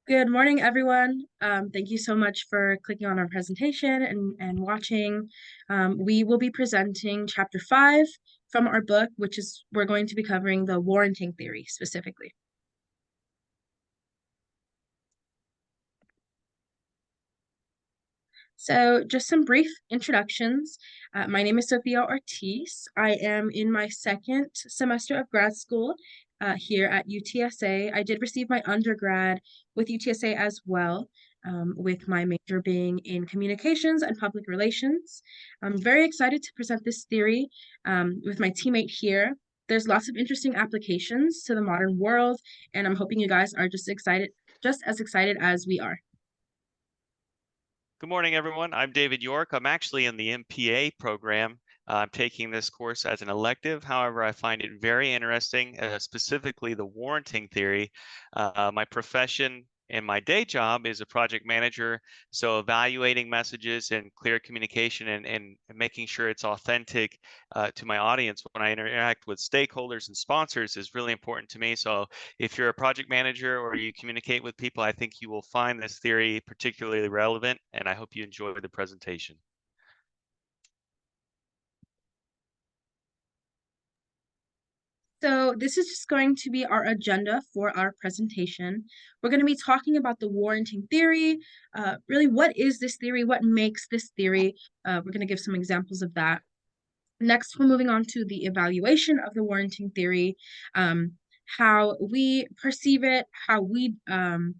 Good morning, everyone. Thank you so much for clicking on our presentation and watching. We will be presenting chapter 5 from our book, which is we're going to be covering the warranting theory specifically. So just some brief introductions. My name is Sophia Ortiz. I am in my second semester of grad school here at UTSA. I did receive my undergrad with UTSA as well, with my major being in communications and public relations. I'm very excited to present this theory with my teammate here. There's lots of interesting applications to the modern world, and I'm hoping you guys are just as excited as we are. Good morning, everyone. I'm David York. I'm actually in the MPA program. I'm taking this course as an elective. However, I find it very interesting, specifically the warranting theory. My profession and my day job is a project manager, so evaluating messages and clear communication and making sure it's authentic to my audience when I interact with stakeholders and sponsors is really important to me. So if you're a project manager or you communicate with people, I think you will find this theory particularly relevant, and I hope you enjoy the presentation. So this is just going to be our agenda for our presentation. We're going to be talking about the warranting theory. Really, what is this theory? What makes this theory? We're going to give some examples of that. Next, we're moving on to the evaluation of the warranting theory, how we perceive it, how we can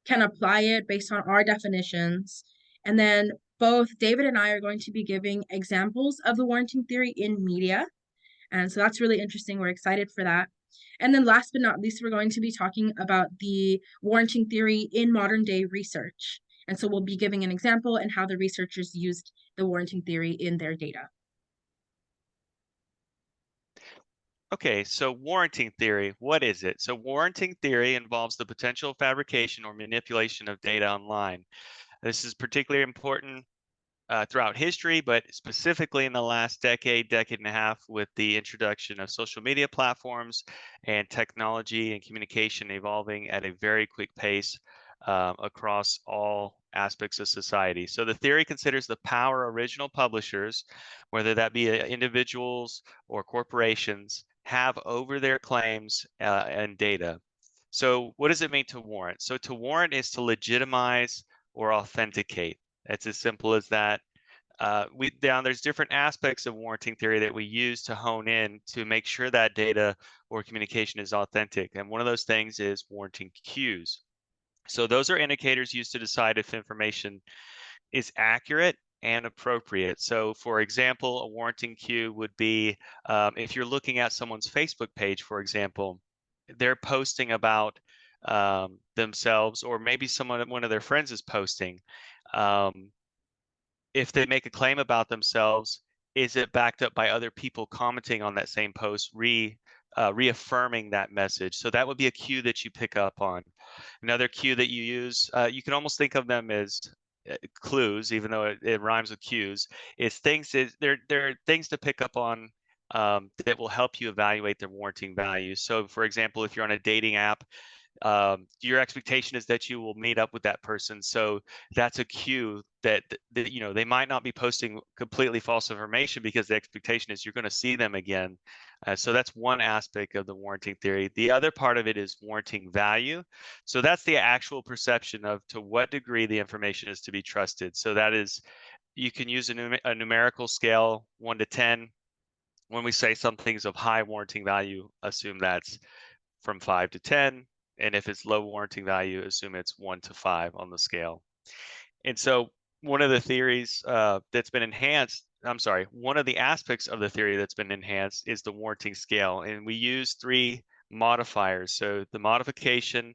apply it based on our definitions. And then both David and I are going to be giving examples of the warranting theory in media. And so that's really interesting. We're excited for that. And then last but not least, we're going to be talking about the warranting theory in modern day research. And so we'll be giving an example and how the researchers used the warranting theory in their data. Okay, so warranting theory, what is it? So warranting theory involves the potential fabrication or manipulation of data online. This is particularly important throughout history, but specifically in the last decade and a half with the introduction of social media platforms and technology and communication evolving at a very quick pace across all aspects of society. So the theory considers the power original publishers, whether that be individuals or corporations, have over their claims and data. So what does it mean to warrant? So to warrant is to legitimize or authenticate. It's as simple as that. There's different aspects of warranting theory that we use to hone in to make sure that data or communication is authentic. And one of those things is warranting cues. So those are indicators used to decide if information is accurate and appropriate. So for example, a warranting cue would be if you're looking at someone's Facebook page, for example, they're posting about themselves, or maybe one of their friends is posting. If they make a claim about themselves, is it backed up by other people commenting on that same post, reaffirming that message? So that would be a cue that you pick up on. Another cue that you use, you can almost think of them as clues, even though it rhymes with cues. They're things to pick up on that will help you evaluate their warranting value. So, for example, if you're on a dating app, your expectation is that you will meet up with that person. So that's a cue that they might not be posting completely false information because the expectation is you're going to see them again. So that's one aspect of the warranting theory. The other part of it is warranting value. So that's the actual perception of to what degree the information is to be trusted. So that is, you can use a numerical scale, 1 to 10. When we say something's of high warranting value, assume that's from 5 to 10. And if it's low warranting value, assume it's 1 to 5 on the scale. And so one of the theories that's been enhanced, one of the aspects of the theory that's been enhanced is the warranting scale. And we use 3 modifiers. So the modification,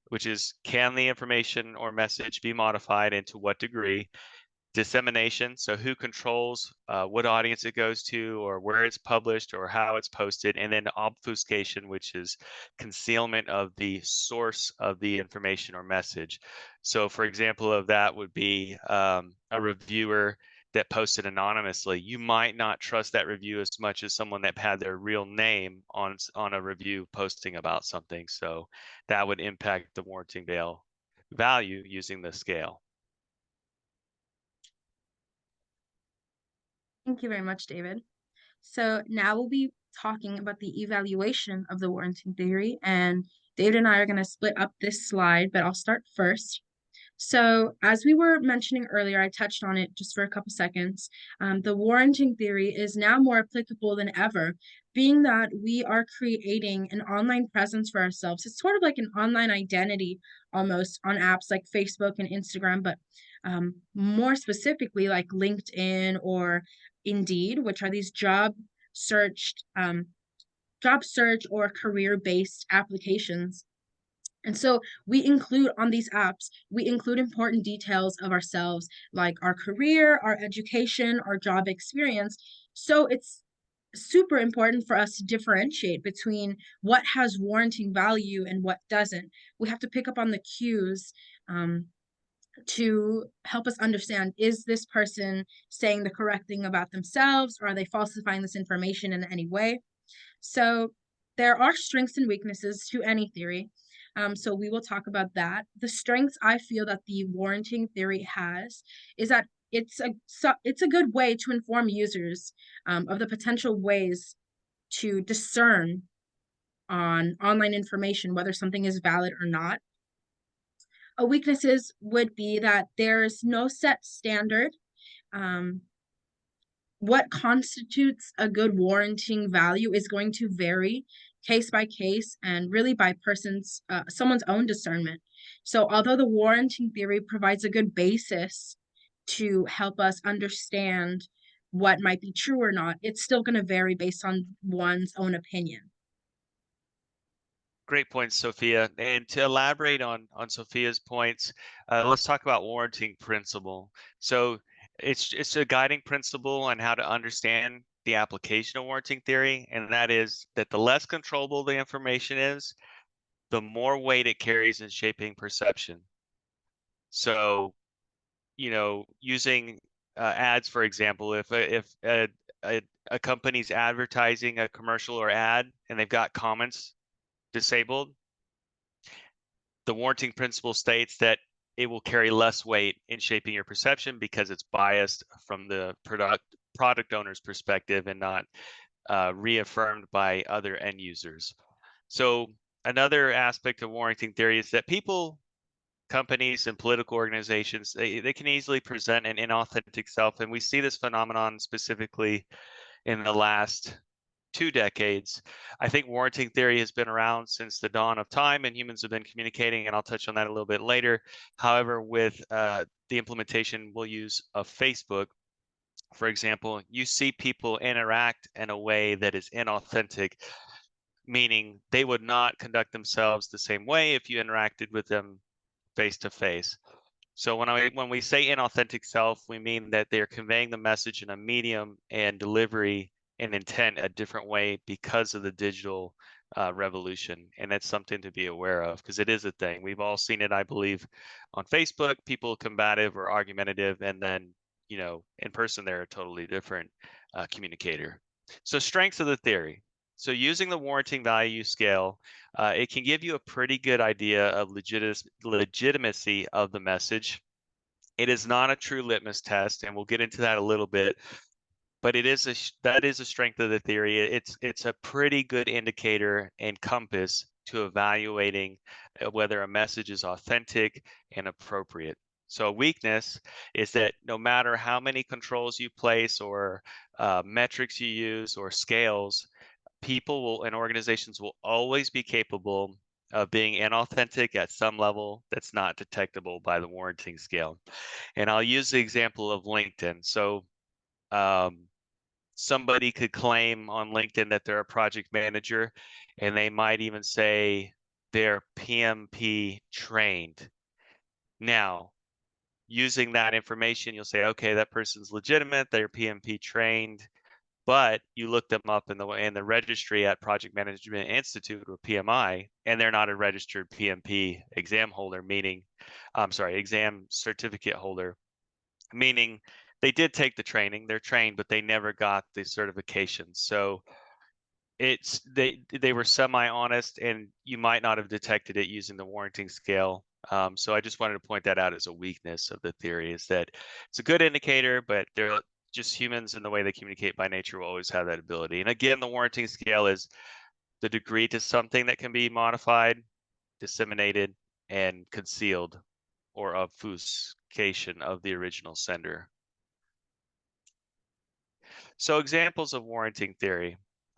which is can the information or message be modified and to what degree? Dissemination, so who controls what audience it goes to, or where it's published, or how it's posted. And then obfuscation, which is concealment of the source of the information or message. So for example of that would be a reviewer that posted anonymously. You might not trust that review as much as someone that had their real name on a review posting about something. So that would impact the warranting veil. value using the scale. Thank you very much, David. So now we'll be talking about the evaluation of the warranting theory, and David and I are going to split up this slide, but I'll start first. So, as we were mentioning earlier, I touched on it just for a couple seconds. The warranting theory is now more applicable than ever, being that we are creating an online presence for ourselves. It's sort of like an online identity almost on apps like Facebook and Instagram, but more specifically like LinkedIn or Indeed, which are these job search or career-based applications. And so we include on these apps, we include important details of ourselves, like our career, our education, our job experience. So it's super important for us to differentiate between what has warranting value and what doesn't. We have to pick up on the cues to help us understand, is this person saying the correct thing about themselves, or are they falsifying this information in any way? So there are strengths and weaknesses to any theory. So we will talk about that. The strengths I feel that the warranting theory has is that it's a good way to inform users of the potential ways to discern on online information whether something is valid or not. Weaknesses would be that there's no set standard. Um, what constitutes a good warranting value is going to vary case by case and really by someone's own discernment. So although the warranting theory provides a good basis to help us understand what might be true or not, it's still going to vary based on one's own opinion. Great points, Sophia. And to elaborate on Sophia's points, let's talk about warranting principle. So it's a guiding principle on how to understand the application of warranting theory, and that is that the less controllable the information is, the more weight it carries in shaping perception. So, using ads, for example, if a company's advertising a commercial or ad and they've got comments disabled, the warranting principle states that it will carry less weight in shaping your perception because it's biased from the product owner's perspective and not reaffirmed by other end users. So another aspect of warranting theory is that people, companies, and political organizations, they can easily present an inauthentic self. And we see this phenomenon specifically in the last 2 decades. I think warranting theory has been around since the dawn of time, and humans have been communicating, and I'll touch on that a little bit later. However, with the implementation we'll use of Facebook, for example, you see people interact in a way that is inauthentic, meaning they would not conduct themselves the same way if you interacted with them face to face. So when we say inauthentic self, we mean that they're conveying the message in a medium and delivery and intent a different way because of the digital revolution. And that's something to be aware of because it is a thing. We've all seen it, I believe, on Facebook, people combative or argumentative, and then, in person, they're a totally different communicator. So strengths of the theory. So using the warranting value scale, it can give you a pretty good idea of legitimacy of the message. It is not a true litmus test, and we'll get into that a little bit, but that is a strength of the theory. It's a pretty good indicator and compass to evaluating whether a message is authentic and appropriate. So a weakness is that no matter how many controls you place or metrics you use or scales, people and organizations will always be capable of being inauthentic at some level that's not detectable by the warranting scale. And I'll use the example of LinkedIn. So somebody could claim on LinkedIn that they're a project manager, and they might even say they're PMP trained. Now, using that information, you'll say, okay, that person's legitimate, they're PMP trained, but you look them up in the registry at Project Management Institute or PMI, and they're not a registered PMP exam holder, exam certificate holder, meaning they did take the training, they're trained, but they never got the certification. So they were semi-honest, and you might not have detected it using the warranting scale. So I just wanted to point that out as a weakness of the theory, is that it's a good indicator, but they're just humans, and the way they communicate by nature will always have that ability. And again, the warranting scale is the degree to something that can be modified, disseminated, and concealed, or obfuscation of the original sender. So examples of warranting theory.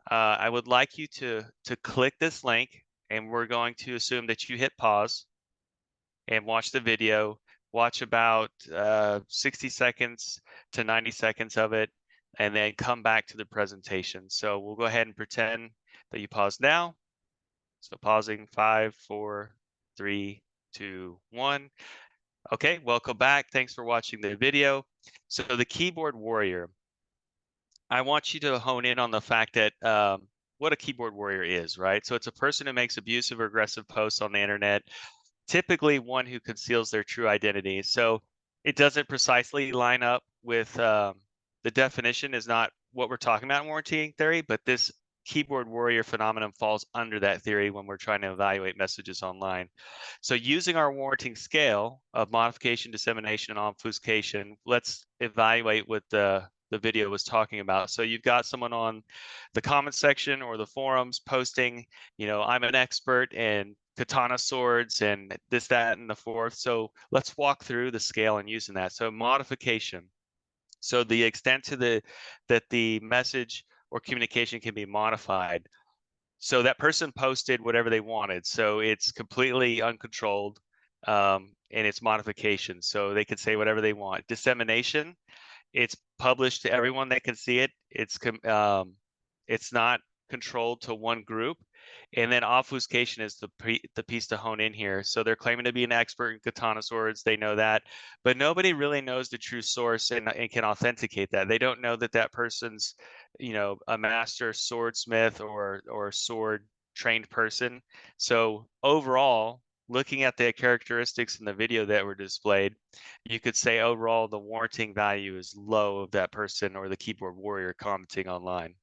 I would like you to click this link, and we're going to assume that you hit pause and watch the video. Watch about 60 seconds to 90 seconds of it, and then come back to the presentation. So we'll go ahead and pretend that you pause now. So pausing, 5, 4, 3, 2, 1. Okay, welcome back. Thanks for watching the video. So the keyboard warrior, I want you to hone in on the fact that what a keyboard warrior is, right? So it's a person who makes abusive or aggressive posts on the internet, typically one who conceals their true identity. So it doesn't precisely line up with the definition is not what we're talking about in warranting theory, but this keyboard warrior phenomenon falls under that theory when we're trying to evaluate messages online. So using our warranting scale of modification, dissemination, and obfuscation, let's evaluate what the video was talking about. So you've got someone on the comment section or the forums posting, I'm an expert in katana swords and this, that, and the fourth. So let's walk through the scale and using that. So modification. So the extent to that the message or communication can be modified. So that person posted whatever they wanted. So it's completely uncontrolled, and it's modification. So they can say whatever they want. Dissemination, it's published to everyone that can see it. It's not controlled to one group. And then obfuscation is the piece to hone in here. So they're claiming to be an expert in katana swords. They know that, but nobody really knows the true source and can authenticate that. They don't know that that person's, a master swordsmith or sword trained person. So overall, looking at the characteristics in the video that were displayed, you could say overall the warranting value is low of that person or the keyboard warrior commenting online.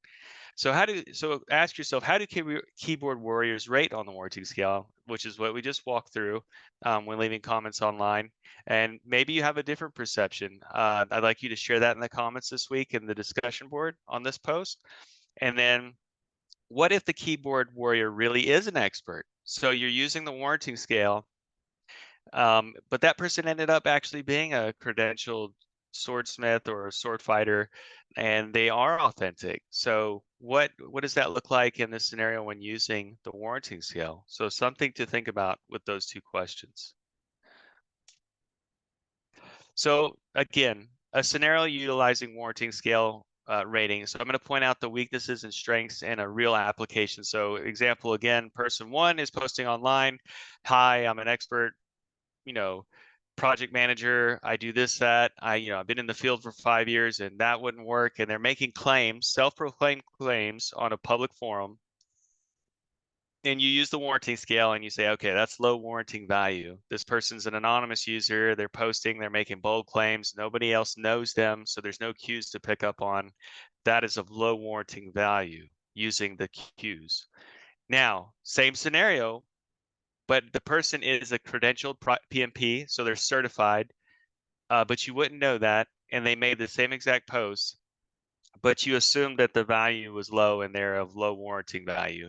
So ask yourself, how do keyboard warriors rate on the warranting scale, which is what we just walked through when leaving comments online. And maybe you have a different perception. I'd like you to share that in the comments this week in the discussion board on this post. And then what if the keyboard warrior really is an expert? So you're using the warranting scale, but that person ended up actually being a credentialed swordsmith or a sword fighter, and they are authentic. So what does that look like in this scenario when using the warranting scale? So something to think about with those two questions. So again, a scenario utilizing warranting scale rating. So I'm going to point out the weaknesses and strengths in a real application. So example again, person 1 is posting online. Hi, I'm an expert, project manager. I do this, that. I've been in the field for 5 years and that wouldn't work. And they're making claims, self-proclaimed claims on a public forum. And you use the warranting scale and you say, okay, that's low warranting value. This person's an anonymous user. They're posting, they're making bold claims. Nobody else knows them. So there's no cues to pick up on. That is of low warranting value using the cues. Now, same scenario, but the person is a credentialed PMP, so they're certified, but you wouldn't know that, and they made the same exact post, but you assumed that the value was low and they're of low warranting value.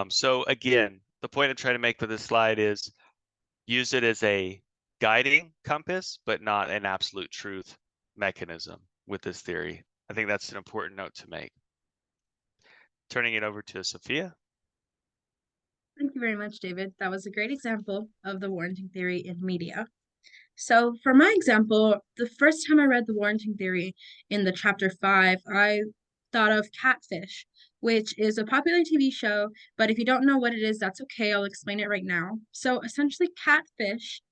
So again, the point I'm trying to make with this slide is use it as a guiding compass, but not an absolute truth mechanism with this theory. I think that's an important note to make. Turning it over to Sophia. Thank you very much, David. That was a great example of the warranting theory in media. So for my example, the first time I read the warranting theory in the chapter 5, I thought of Catfish, which is a popular TV show, but if you don't know what it is, that's okay. I'll explain it right now. So essentially, Catfish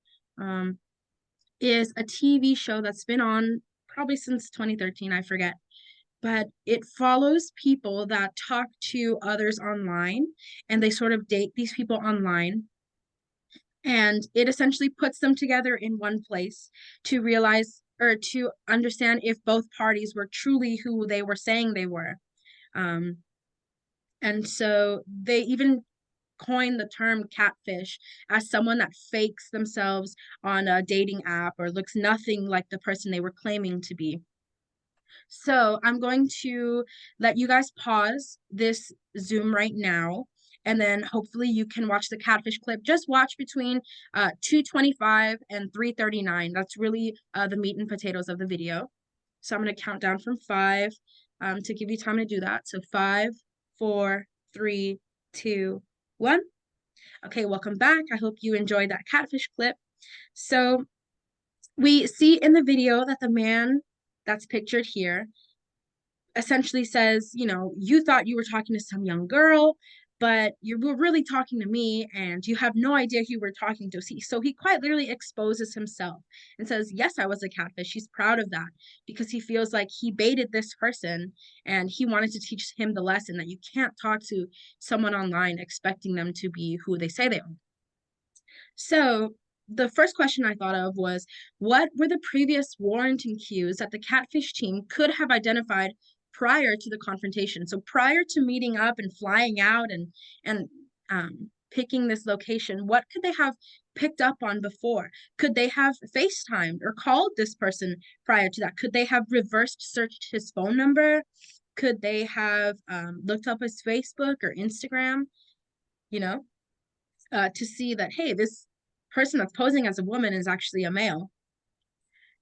is a TV show that's been on probably since 2013, I forget. But it follows people that talk to others online and they sort of date these people online. And it essentially puts them together in one place to realize or to understand if both parties were truly who they were saying they were. And so they even coined the term catfish as someone that fakes themselves on a dating app or looks nothing like the person they were claiming to be. So I'm going to let you guys pause this Zoom right now, and then hopefully you can watch the catfish clip. Just watch between 2:25 and 3:39. That's really the meat and potatoes of the video. So I'm going to count down from five to give you time to do that. So five, four, three, two, one. Okay, welcome back. I hope you enjoyed that catfish clip. So we see in the video that the man that's pictured here essentially says, you know, you thought you were talking to some young girl, but you were really talking to me and you have no idea who you were talking to. So he quite literally exposes himself and says, yes, I was a catfish. He's proud of that because he feels like he baited this person and he wanted to teach him the lesson that you can't talk to someone online expecting them to be who they say they are. So the first question I thought of was, what were the previous warranting cues that the catfish team could have identified prior to the confrontation? So prior to meeting up and flying out and picking this location, what could they have picked up on before? Could they have FaceTimed or called this person prior to that? Could they have reversed searched his phone number? Could they have looked up his Facebook or Instagram, you know, to see that, hey, this person that's posing as a woman is actually a male?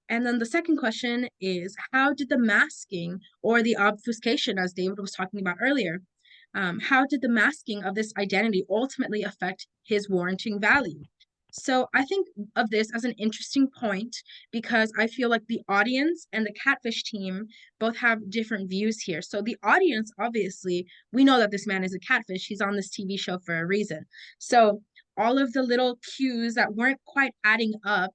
And then the second question is, how did the masking or the obfuscation, as David was talking about earlier, how did the masking of this identity ultimately affect his warranting value? So I think of this as an interesting point because I feel like the audience and the catfish team both have different views here. So the audience, obviously, we know that this man is a catfish. He's on this TV show for a reason. So all of the little cues that weren't quite adding up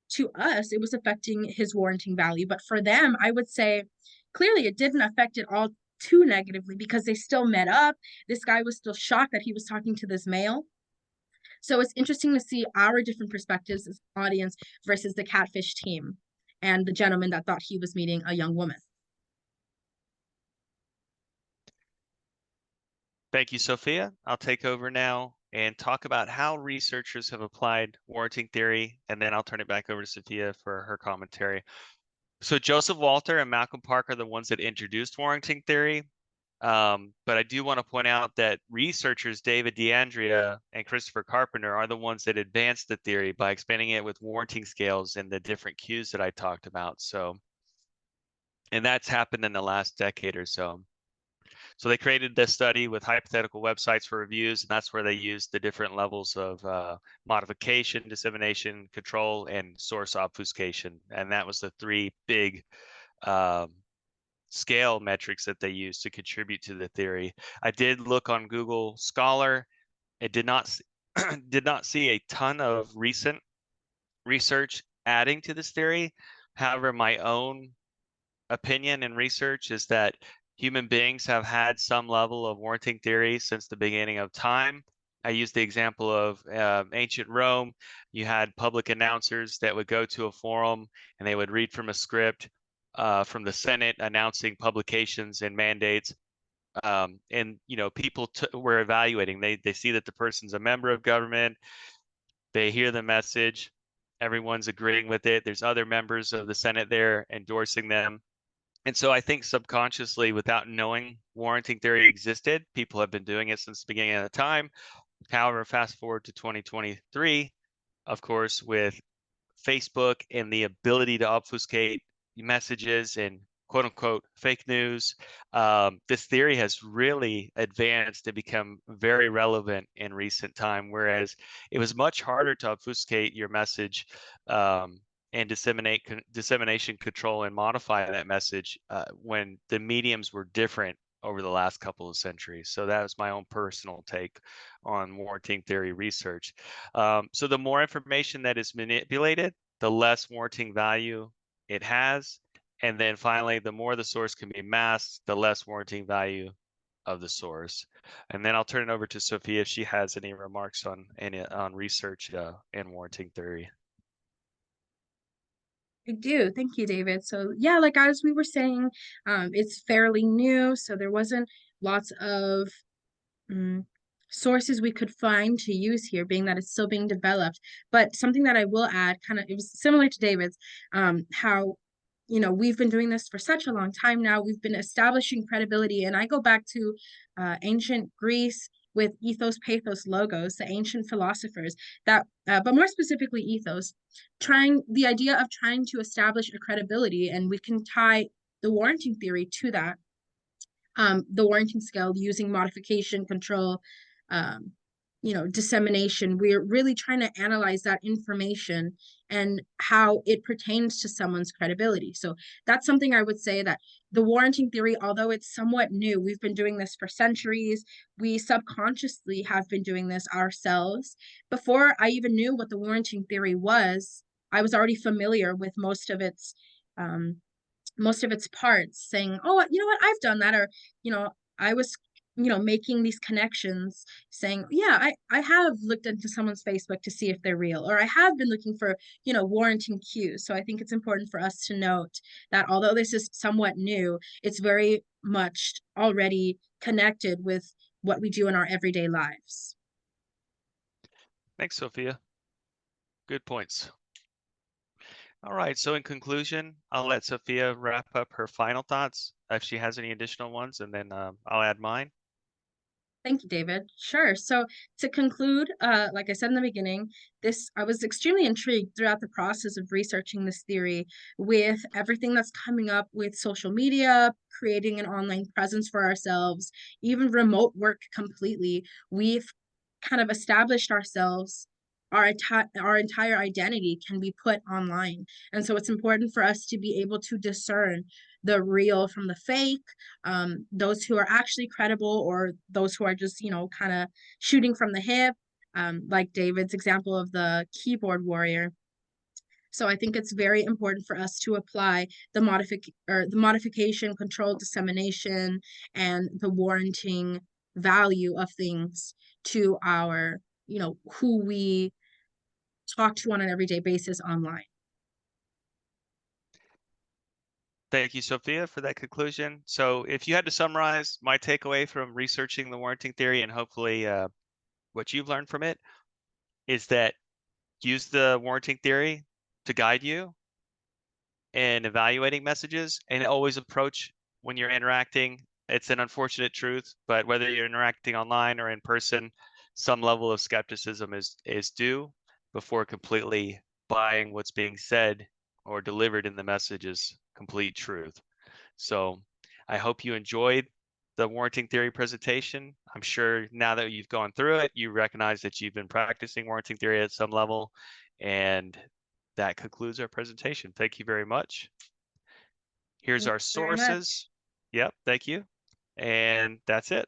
to us, it was affecting his warranting value. But for them, I would say clearly it didn't affect it all too negatively because they still met up. This guy was still shocked that he was talking to this male. So it's interesting to see our different perspectives as audience versus the catfish team and the gentleman that thought he was meeting a young woman. Thank you, Sophia. I'll take over now and talk about how researchers have applied warranting theory, and then I'll turn it back over to Sophia for her commentary. So Joseph Walter and Malcolm Park are the ones that introduced warranting theory. But I do want to point out that researchers David DeAndrea and Christopher Carpenter are the ones that advanced the theory by expanding it with warranting scales and the different cues that I talked about. So, and that's happened in the last decade or so. So they created this study with hypothetical websites for reviews, and that's where they used the different levels of modification, dissemination, control, and source obfuscation. And that was the three big scale metrics that they used to contribute to the theory. I did look on Google Scholar. It did not did not see a ton of recent research adding to this theory. However, my own opinion and research is that human beings have had some level of warranting theory since the beginning of time. I used the example of ancient Rome. You had public announcers that would go to a forum and they would read from a script from the Senate announcing publications and mandates. And you know, people were evaluating. They see that the person's a member of government. They hear the message. Everyone's agreeing with it. There's other members of the Senate there endorsing them. And so I think subconsciously, without knowing warranting theory existed, people have been doing it since the beginning of the time. However, fast forward to 2023, of course, with Facebook and the ability to obfuscate messages and quote unquote fake news, this theory has really advanced and become very relevant in recent time, whereas it was much harder to obfuscate your message and dissemination control and modify that message when the mediums were different over the last couple of centuries. So that was my own personal take on warranting theory research. So the more information that is manipulated, the less warranting value it has. And then finally, the more the source can be masked, the less warranting value of the source. And then I'll turn it over to Sophia if she has any remarks on research and warranting theory. I do. Thank you, David. So yeah, like as we were saying, it's fairly new, so there wasn't lots of sources we could find to use here, being that it's still being developed. But something that I will add, kind of, it was similar to David's, how, we've been doing this for such a long time now. We've been establishing credibility. And I go back to ancient Greece with ethos, pathos, logos, the ancient philosophers that, but more specifically, ethos, the idea of trying to establish a credibility. And we can tie the warranting theory to that, the warranting scale using modification, control, um, dissemination. We're really trying to analyze that information and how it pertains to someone's credibility. So that's something I would say, that the warranting theory, although it's somewhat new, we've been doing this for centuries. We subconsciously have been doing this ourselves. Before I even knew what the warranting theory was, I was already familiar with um, most of its parts, saying, oh, you know what, I've done that. Or, I was, making these connections, saying, yeah, I have looked into someone's Facebook to see if they're real, or I have been looking for, warranting cues. So I think it's important for us to note that although this is somewhat new, it's very much already connected with what we do in our everyday lives. Thanks, Sophia. Good points. All right. So in conclusion, I'll let Sophia wrap up her final thoughts if she has any additional ones, and then I'll add mine. Thank you, David. Sure. So to conclude, like I said in the beginning, I was extremely intrigued throughout the process of researching this theory, with everything that's coming up with social media, creating an online presence for ourselves, even remote work completely. We've kind of established ourselves. Our entire identity can be put online. And so it's important for us to be able to discern the real from the fake, those who are actually credible, or those who are just, kind of shooting from the hip, like David's example of the keyboard warrior. So I think it's very important for us to apply the modification, control, dissemination, and the warranting value of things to our, who we talk to on an everyday basis online. Thank you, Sophia, for that conclusion. So if you had to summarize my takeaway from researching the warranting theory, and hopefully what you've learned from it, is that use the warranting theory to guide you in evaluating messages, and always approach when you're interacting. It's an unfortunate truth, but whether you're interacting online or in person, some level of skepticism is due before completely buying what's being said or delivered in the message as complete truth. So I hope you enjoyed the warranting theory presentation. I'm sure now that you've gone through it, you recognize that you've been practicing warranting theory at some level. And that concludes our presentation. Thank you very much. Here's Thank our you very much. sources. Yep, thank you. And that's it.